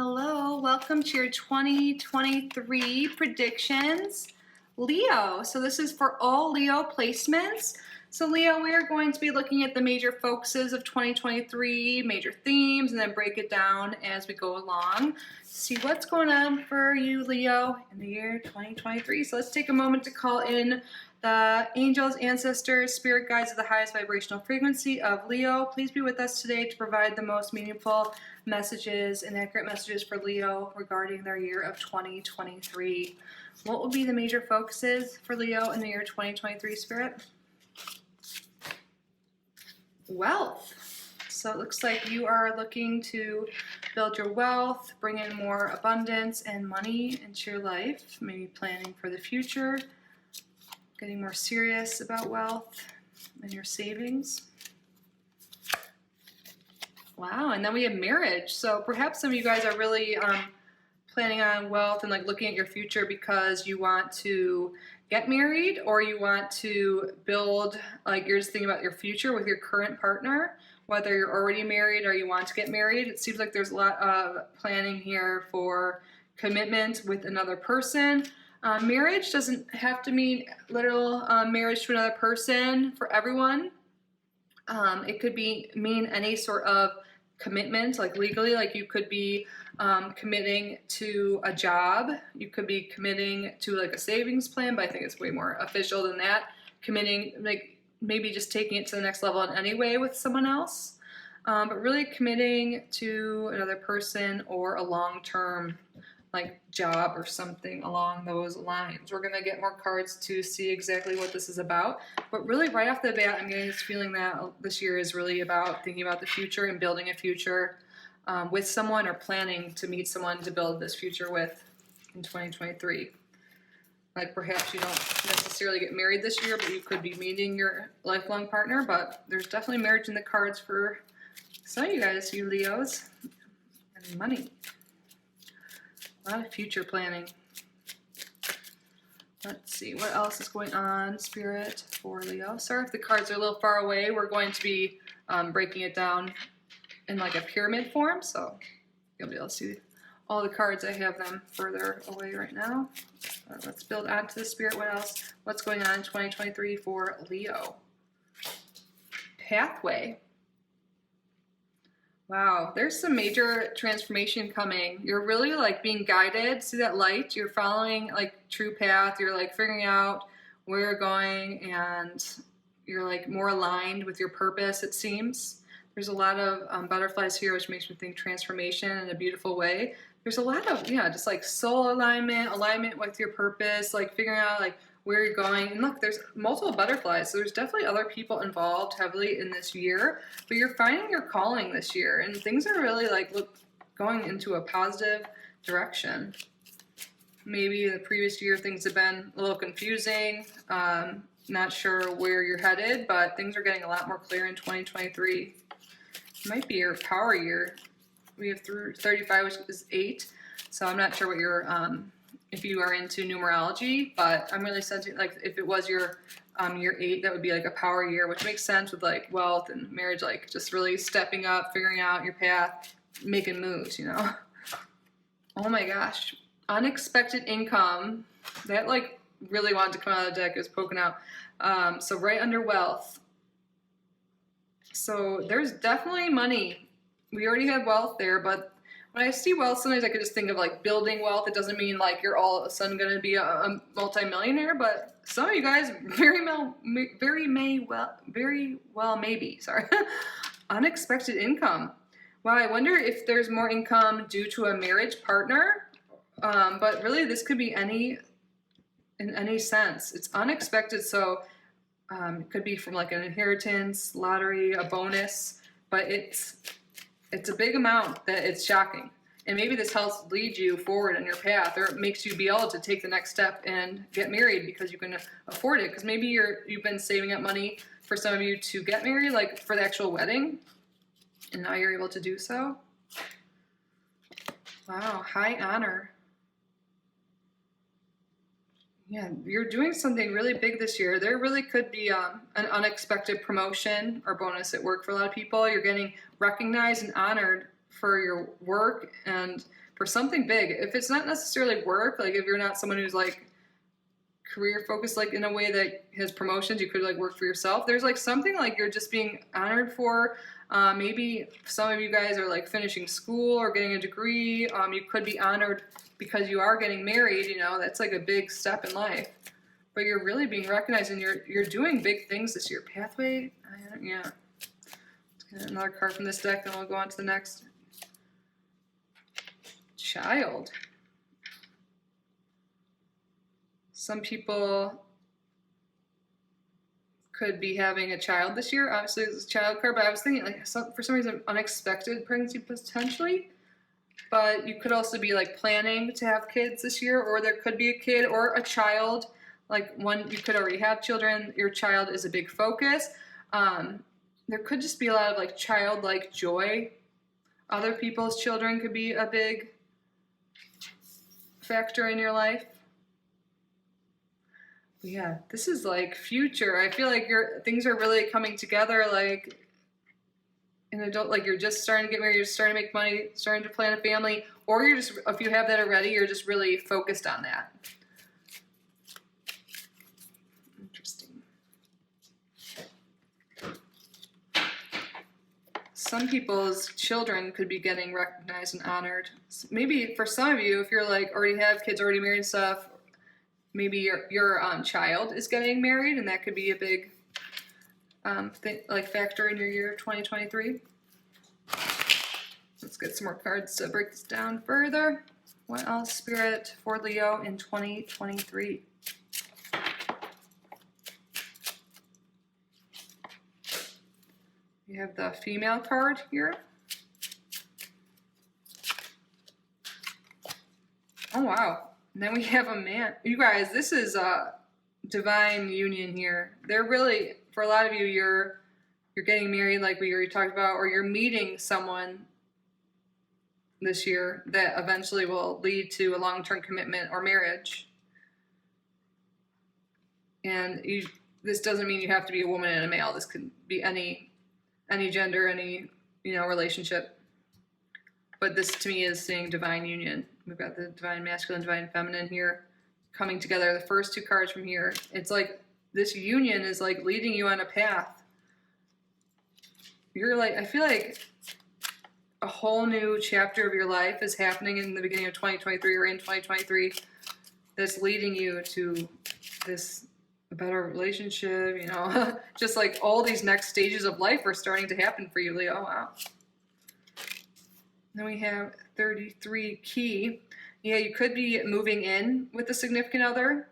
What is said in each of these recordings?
Hello, welcome to your 2023 predictions, Leo. So this is for all Leo placements. So Leo, we are going to be looking at the major focuses of 2023, major themes, and then break it down as we go along. See what's going on for you, Leo, in the year 2023. So let's take a moment to call in the angels, ancestors, spirit guides of the highest vibrational frequency of Leo. Please be with us today to provide the most meaningful messages and accurate messages for Leo regarding their year of 2023. What will be the major focuses for Leo in the year 2023, Spirit? Wealth. So it looks like you are looking to build your wealth, bring in more abundance and money into your life, maybe planning for the future, getting more serious about wealth and your savings. Wow, and then we have marriage. So perhaps some of you guys are really planning on wealth and like looking at your future because you want to get married, or you want to build, like you're just thinking about your future with your current partner, whether you're already married or you want to get married. It seems like there's a lot of planning here for commitment with another person. Marriage doesn't have to mean literal marriage to another person for everyone. It could mean any sort of commitment, like legally, like you could be committing to a job, you could be committing to like a savings plan, but I think it's way more official than that. Committing, like maybe just taking it to the next level in any way with someone else, but really committing to another person or a long-term like job or something along those lines. We're gonna get more cards to see exactly what this is about, but really right off the bat, I'm getting this feeling that this year is really about thinking about the future and building a future with someone, or planning to meet someone to build this future with in 2023. Like perhaps you don't necessarily get married this year, but you could be meeting your lifelong partner, but there's definitely marriage in the cards for some of you guys, you Leos, and money. A lot of future planning. Let's see, what else is going on, Spirit, for Leo? Sorry if the cards are a little far away. We're going to be breaking it down in like a pyramid form, so you'll be able to see all the cards. I have them further away right now. Let's build onto the Spirit. What else? What's going on in 2023 for Leo? Pathway. Wow, there's some major transformation coming. You're really like being guided. See that light? You're following like true path. You're like figuring out where you're going, and you're like more aligned with your purpose, it seems. There's a lot of butterflies here, which makes me think transformation in a beautiful way. There's a lot of, just like soul alignment with your purpose, like figuring out like where you're going. And look, there's multiple butterflies, so there's definitely other people involved heavily in this year, but you're finding your calling this year, and things are really like going into a positive direction. Maybe the previous year things have been a little confusing, not sure where you're headed, but things are getting a lot more clear in 2023. It might be your power year. We have through 35, which is 8, so I'm not sure what your if you are into numerology, but I'm really sensing like if it was your year 8, that would be like a power year, which makes sense with like wealth and marriage, like just really stepping up, figuring out your path, making moves, Oh my gosh, unexpected income. That like really wanted to come out of the deck. It was poking out. So right under wealth. So there's definitely money. We already have wealth there, but when I see wealth, sometimes I could just think of like building wealth. It doesn't mean like you're all of a sudden going to be a multi-millionaire, but some of you guys very well maybe. Sorry, unexpected income. Wow, I wonder if there's more income due to a marriage partner, but really this could be in any sense. It's unexpected, so it could be from like an inheritance, lottery, a bonus, but it's a big amount that it's shocking. And maybe this helps lead you forward in your path, or it makes you be able to take the next step and get married because you can afford it. Because maybe you've been saving up money for some of you to get married, like for the actual wedding, and now you're able to do so. Wow, high honor. Yeah, you're doing something really big this year. There really could be an unexpected promotion or bonus at work for a lot of people. You're getting recognized and honored for your work, and for something big. If it's not necessarily work, like if you're not someone who's like career focused, like in a way that has promotions, you could like work for yourself. There's like something like you're just being honored for. Maybe some of you guys are like finishing school or getting a degree. You could be honored because you are getting married. You know, that's like a big step in life. But you're really being recognized, and you're doing big things this year. Pathway, yeah. Let's get another card from this deck, then we'll go on to the next. Child. Some people could be having a child this year. Obviously, it's a child card, but I was thinking like for some reason unexpected pregnancy potentially. But you could also be like planning to have kids this year, or there could be a kid or a child. Like one, you could already have children. Your child is a big focus. There could just be a lot of like childlike joy. Other people's children could be a big factor in your life. Yeah, this is like future. I feel like things are really coming together. Like in adult, like you're just starting to get married, you're starting to make money, starting to plan a family, or you're just, if you have that already, you're just really focused on that. Some people's children could be getting recognized and honored. Maybe for some of you, if you're like already have kids, already married and stuff, maybe your child is getting married, and that could be a big factor in your year 2023. Let's get some more cards to break this down further. What else, Spirit, for Leo in 2023? You have the female card here. Oh, wow. And then we have a man. You guys, this is a divine union here. They're really, for a lot of you, you're getting married like we already talked about, or you're meeting someone this year that eventually will lead to a long-term commitment or marriage. And this doesn't mean you have to be a woman and a male. This could be any gender, any, relationship. But this to me is saying divine union. We've got the divine masculine, divine feminine here coming together. The first two cards from here, it's like this union is like leading you on a path. You're like, I feel like a whole new chapter of your life is happening in the beginning of 2023 or in 2023 that's leading you to this better relationship, just like all these next stages of life are starting to happen for you, Leo. Wow. Then we have 33 key. Yeah, you could be moving in with a significant other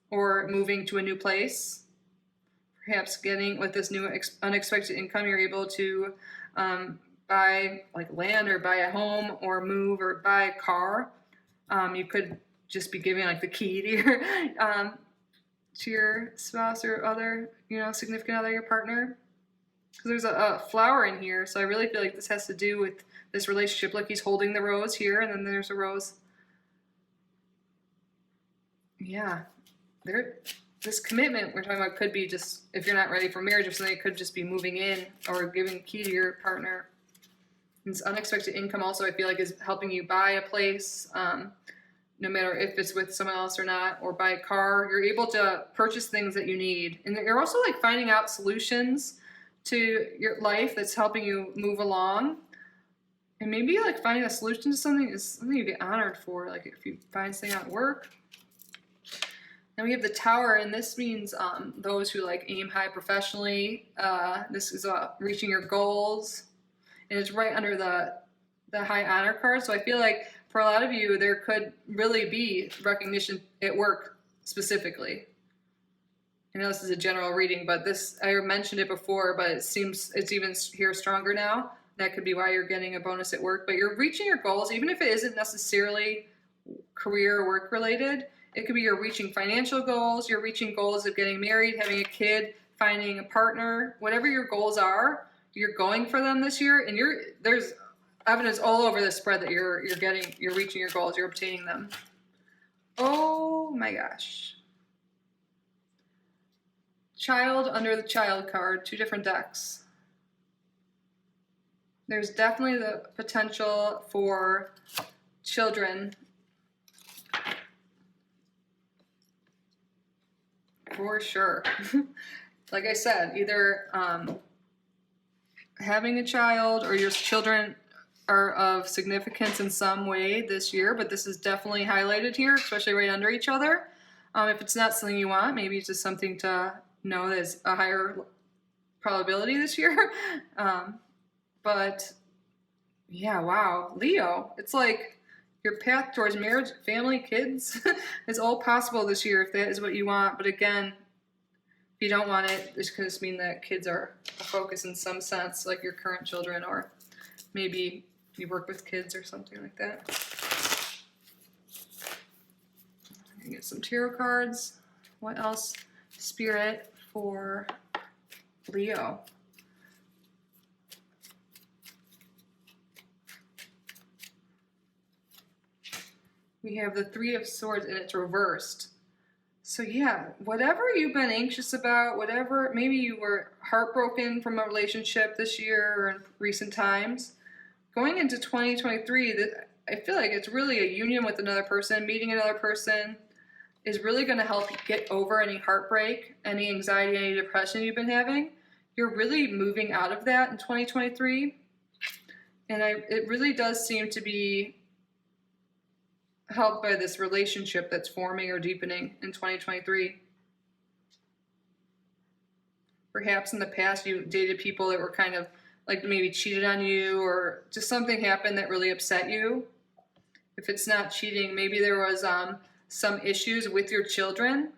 or moving to a new place. Perhaps getting with this new unexpected income, you're able to buy like land or buy a home or move or buy a car. You could just be giving like the key to your spouse or other, significant other, your partner. Because there's a flower in here, so I really feel like this has to do with this relationship. Like he's holding the rose here, and then there's a rose. Yeah, this commitment we're talking about could be just, if you're not ready for marriage or something, it could just be moving in or giving a key to your partner. And this unexpected income also, I feel like, is helping you buy a place. No matter if it's with someone else or not, or buy a car, you're able to purchase things that you need. And you're also like finding out solutions to your life that's helping you move along. And maybe like finding a solution to something is something you get honored for, like if you find something at work. Then we have the Tower, and this means those who like aim high professionally. This is reaching your goals. And it's right under the high honor card. So I feel like for a lot of you, there could really be recognition at work specifically. I know this is a general reading, but this, I mentioned it before, but it seems it's even here stronger now. That could be why you're getting a bonus at work, but you're reaching your goals, even if it isn't necessarily career or work related. It could be you're reaching financial goals, you're reaching goals of getting married, having a kid, finding a partner, whatever your goals are, you're going for them this year, and there's evidence all over this spread that you're reaching your goals, you're obtaining them. Oh my gosh. Child under the child card, two different decks. There's definitely the potential for children. For sure. Like I said, either having a child or your children are of significance in some way this year, but this is definitely highlighted here, especially right under each other. If it's not something you want, maybe it's just something to know there's a higher probability this year. But yeah, wow, Leo, it's like your path towards marriage, family, kids is all possible this year if that is what you want. But again, if you don't want it, this could just mean that kids are a focus in some sense, like your current children, or maybe you work with kids or something like that. I'm gonna get some tarot cards. What else? Spirit for Leo. We have the Three of Swords and it's reversed. So yeah, whatever you've been anxious about, whatever, maybe you were heartbroken from a relationship this year or in recent times, going into 2023, I feel like it's really a union with another person. Meeting another person is really going to help you get over any heartbreak, any anxiety, any depression you've been having. You're really moving out of that in 2023. And it really does seem to be helped by this relationship that's forming or deepening in 2023. Perhaps in the past you dated people that were kind of like maybe cheated on you, or just something happened that really upset you. If it's not cheating, maybe there was some issues with your children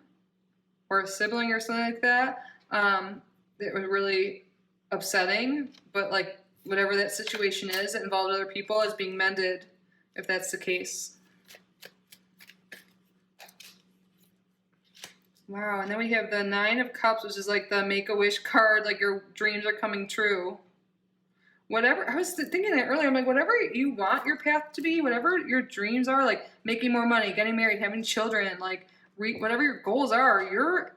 or a sibling or something like that that was really upsetting. But like whatever that situation is that involved other people is being mended if that's the case. Wow, and then we have the Nine of Cups, which is like the Make-A-Wish card, like your dreams are coming true. Whatever, I was thinking that earlier, I'm like, whatever you want your path to be, whatever your dreams are, like making more money, getting married, having children, like whatever your goals are, you're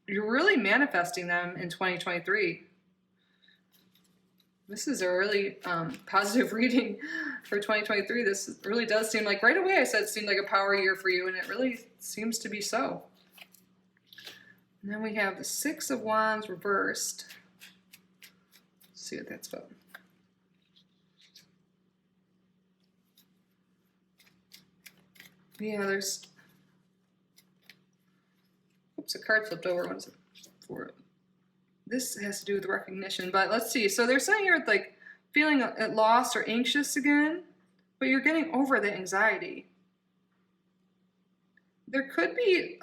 really manifesting them in 2023. This is a really positive reading for 2023. This really does seem like, right away I said it seemed like a power year for you, and it really seems to be so. And then we have the Six of Wands reversed. Let's see what that's about. Yeah, there's... Oops, a card flipped over. What is it for? This has to do with recognition, but let's see. So they're saying you're like feeling lost or anxious again, but you're getting over the anxiety. There could be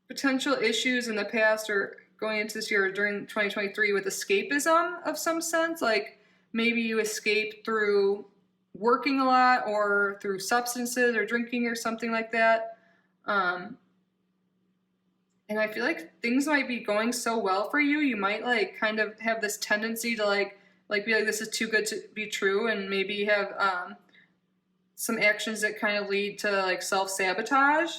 potential issues in the past or going into this year or during 2023 with escapism of some sense. Like maybe you escape through working a lot or through substances or drinking or something like that. And I feel like things might be going so well for you, you might like kind of have this tendency to like be like, this is too good to be true, and maybe have some actions that kind of lead to like self-sabotage.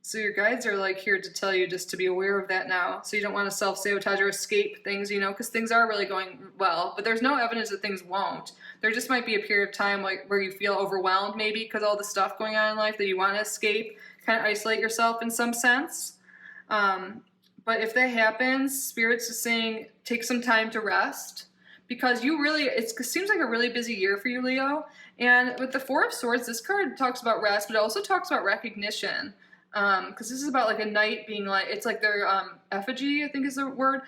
So your guides are like here to tell you just to be aware of that now. So you don't want to self-sabotage or escape things, you know, because things are really going well, but there's no evidence that things won't. There just might be a period of time like where you feel overwhelmed maybe because all the stuff going on in life that you want to escape, kind of isolate yourself in some sense. But if that happens, Spirit's just saying take some time to rest, because you really, it seems like a really busy year for you, Leo. And with the Four of Swords, this card talks about rest, but it also talks about recognition. Because this is about like a knight being like, it's like their effigy, I think is the word,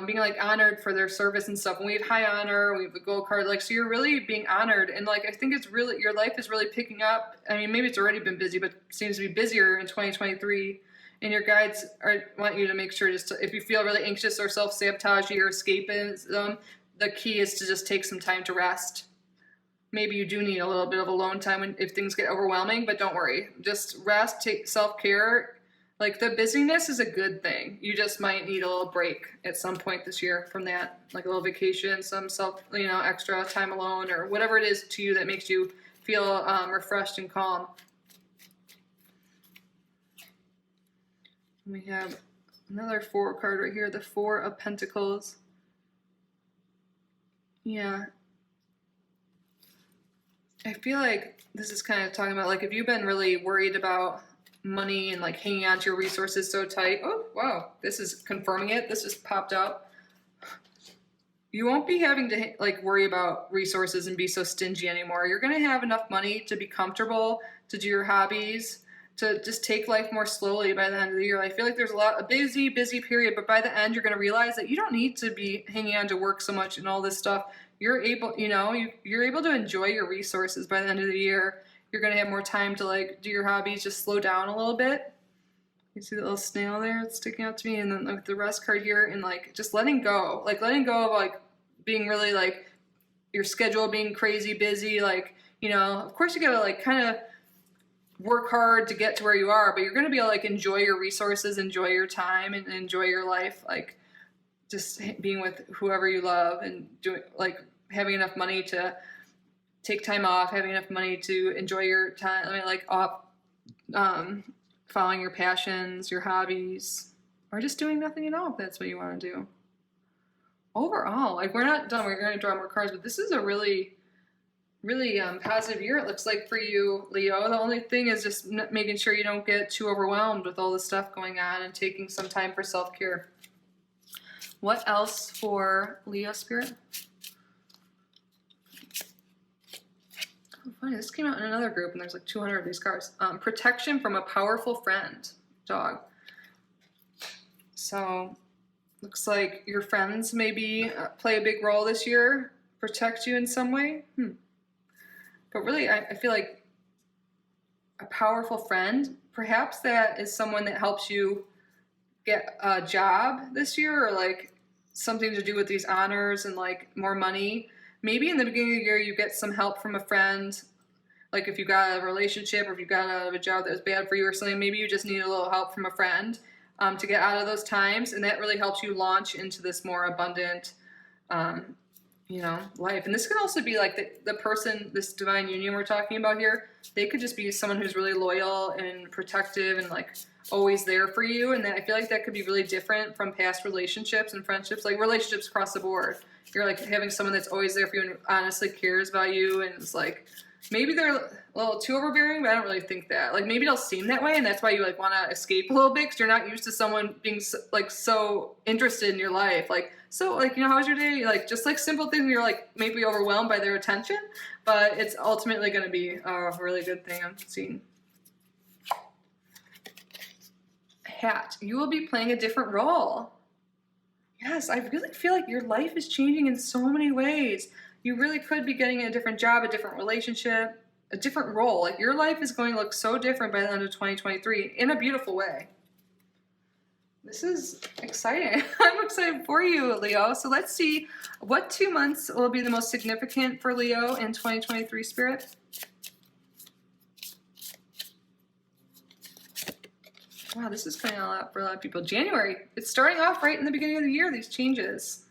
being like honored for their service and stuff. And we have high honor, we have the gold card, like, so you're really being honored. And like, I think it's really, your life is really picking up. I mean, maybe it's already been busy, but seems to be busier in 2023. And your guides want you to make sure just to, if you feel really anxious or self-sabotagey or escapism, the key is to just take some time to rest. Maybe you do need a little bit of alone time if things get overwhelming, but don't worry. Just rest, take self-care. Like the busyness is a good thing. You just might need a little break at some point this year from that, like a little vacation, some extra time alone, or whatever it is to you that makes you feel refreshed and calm. We have another Four card right here, the Four of Pentacles. Yeah. I feel like this is kind of talking about like if you've been really worried about money and like hanging on to your resources so tight. Oh, wow. This is confirming it. This just popped up. You won't be having to like worry about resources and be so stingy anymore. You're going to have enough money to be comfortable, to do your hobbies, to just take life more slowly by the end of the year. I feel like there's a busy period, but by the end you're going to realize that you don't need to be hanging on to work so much and all this stuff. You're able, you're able to enjoy your resources by the end of the year. You're going to have more time to like do your hobbies, just slow down a little bit. You see that little snail there? It's sticking out to me. And then like the rest card here and like just letting go of like being really like your schedule being crazy busy. Like, of course you got to like kind of work hard to get to where you are, but you're going to be able to like enjoy your resources, enjoy your time and enjoy your life. Like just being with whoever you love and doing like having enough money to take time off, having enough money to enjoy your time. I mean, like following your passions, your hobbies, or just doing nothing at all if that's what you want to do. Overall, like we're not done. We're going to draw more cards, but this is a really positive year it looks like for you, Leo. The only thing is just making sure you don't get too overwhelmed with all this stuff going on and taking some time for self-care. What else for Leo spirit? Oh, funny, this came out in another group and there's like 200 of these cards. Protection from a powerful friend, dog. So looks like your friends maybe play a big role this year, protect you in some way. But really, I feel like a powerful friend, perhaps that is someone that helps you get a job this year or like something to do with these honors and like more money. Maybe in the beginning of the year you get some help from a friend, like if you got a relationship or if you got out of a job that was bad for you or something, maybe you just need a little help from a friend to get out of those times, and that really helps you launch into this more abundant life. And this could also be like the person, this divine union we're talking about here, they could just be someone who's really loyal and protective and like always there for you. And that I feel like that could be really different from past relationships and friendships, like relationships across the board. You're like having someone that's always there for you and honestly cares about you, and it's like maybe they're a little too overbearing, but I don't really think that. Like maybe they'll seem that way, and that's why you like want to escape a little bit because you're not used to someone being so interested in your life. Like, so like, how was your day? Like just like simple things. You're like maybe overwhelmed by their attention, but it's ultimately going to be a really good thing. I'm seeing. Hat. You will be playing a different role. Yes, I really feel like your life is changing in so many ways. You really could be getting a different job, a different relationship, a different role. Like your life is going to look so different by the end of 2023 in a beautiful way. This is exciting. I'm excited for you, Leo. So let's see what 2 months will be the most significant for Leo in 2023 spirit. Wow, this is coming out for a lot of people. January. It's starting off right in the beginning of the year, these changes.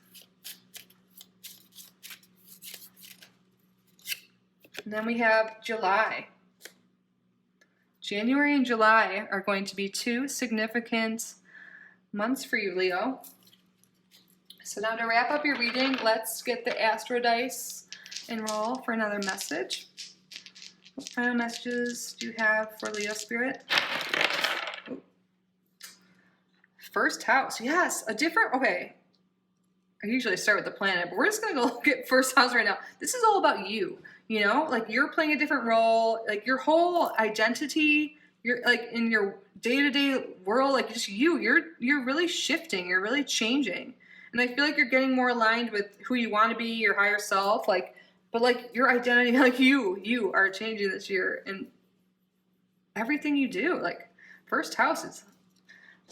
And then we have July. January and July are going to be 2 significant months for you, Leo. So now to wrap up your reading, let's get the Astro Dice and roll for another message. What final messages do you have for Leo spirit? First house, yes, okay. I usually start with the planet, but we're just gonna go look at first house right now. This is all about you, like you're playing a different role, like your whole identity, you're like in your day-to-day world, like just you're really shifting, you're really changing. And I feel like you're getting more aligned with who you want to be, your higher self, but like your identity, like you are changing this year and everything you do, like first house is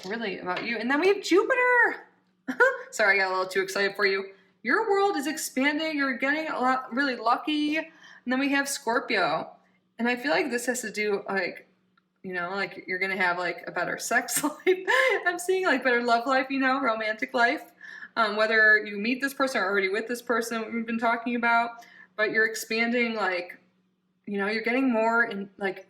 really about you. And then we have Jupiter. Sorry, I got a little too excited for you. Your world is expanding. You're getting really lucky. And then we have Scorpio. And I feel like this has to do like you're going to have like a better sex life. I'm seeing like better love life, romantic life. Whether you meet this person or already with this person we've been talking about, but you're expanding you're getting more in like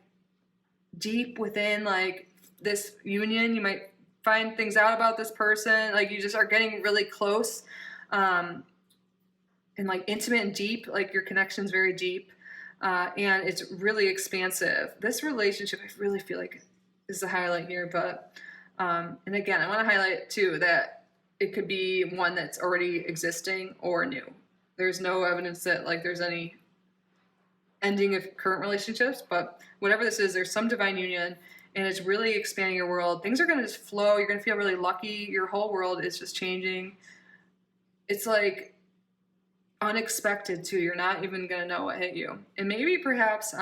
deep within like this union. You might find things out about this person, like you just are getting really close. and like intimate and deep, like your connection's very deep, and it's really expansive. This relationship, I really feel like, is the highlight here. But and again, I want to highlight too that it could be one that's already existing or new. There's no evidence that like there's any ending of current relationships, but whatever this is, there's some divine union, and it's really expanding your world. Things are going to just flow. You're going to feel really lucky. Your whole world is just changing. It's like unexpected too. You're not even going to know what hit you. And maybe perhaps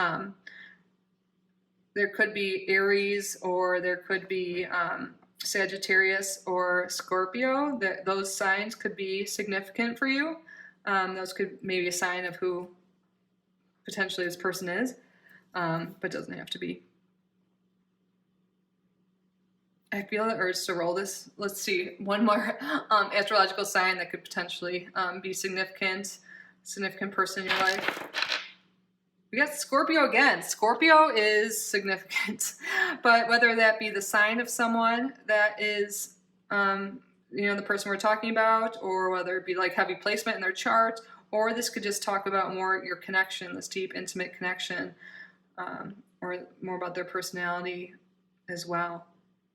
there could be Aries, or there could be Sagittarius or Scorpio. Those signs could be significant for you. Those could maybe a sign of who potentially this person is, but doesn't have to be. I feel the urge to roll this. Let's see, one more astrological sign that could potentially be significant person in your life. We got Scorpio again. Scorpio is significant, but whether that be the sign of someone that is, the person we're talking about, or whether it be like heavy placement in their chart, or this could just talk about more your connection, this deep, intimate connection, or more about their personality as well.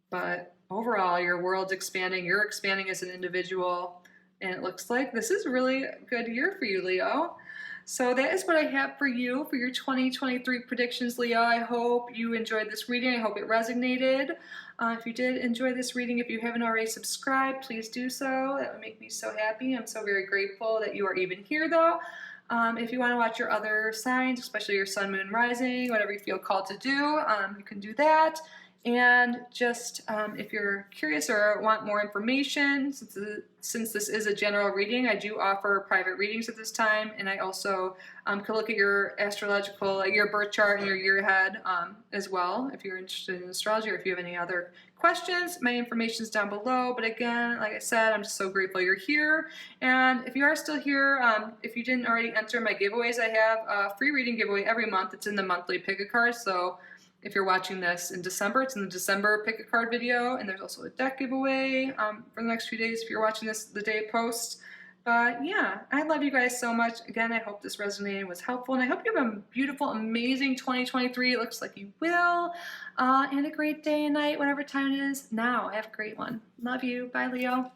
But overall, your world's expanding. You're expanding as an individual. And it looks like this is a really good year for you, Leo. So that is what I have for you for your 2023 predictions, Leo. I hope you enjoyed this reading. I hope it resonated. If you did enjoy this reading, if you haven't already subscribed, please do so. That would make me so happy. I'm so very grateful that you are even here, though. If you want to watch your other signs, especially your sun, moon, rising, whatever you feel called to do, you can do that. And just if you're curious or want more information, since this is a general reading, I do offer private readings at this time, and I also can look at your astrological, your birth chart and your year ahead as well, if you're interested in astrology, or if you have any other questions. My information is down below. But again, like I said, I'm just so grateful you're here. And if you are still here, if you didn't already enter my giveaways, I have a free reading giveaway every month. It's in the monthly pick a card. So if you're watching this in December, it's in the December pick a card video, and there's also a deck giveaway for the next few days if you're watching this the day it posts. But yeah, I love you guys so much. Again, I hope this resonated, was helpful, and I hope you have a beautiful, amazing 2023. It looks like you will. And a great day and night, whatever time it is now. Have a great one. Love you. Bye, Leo.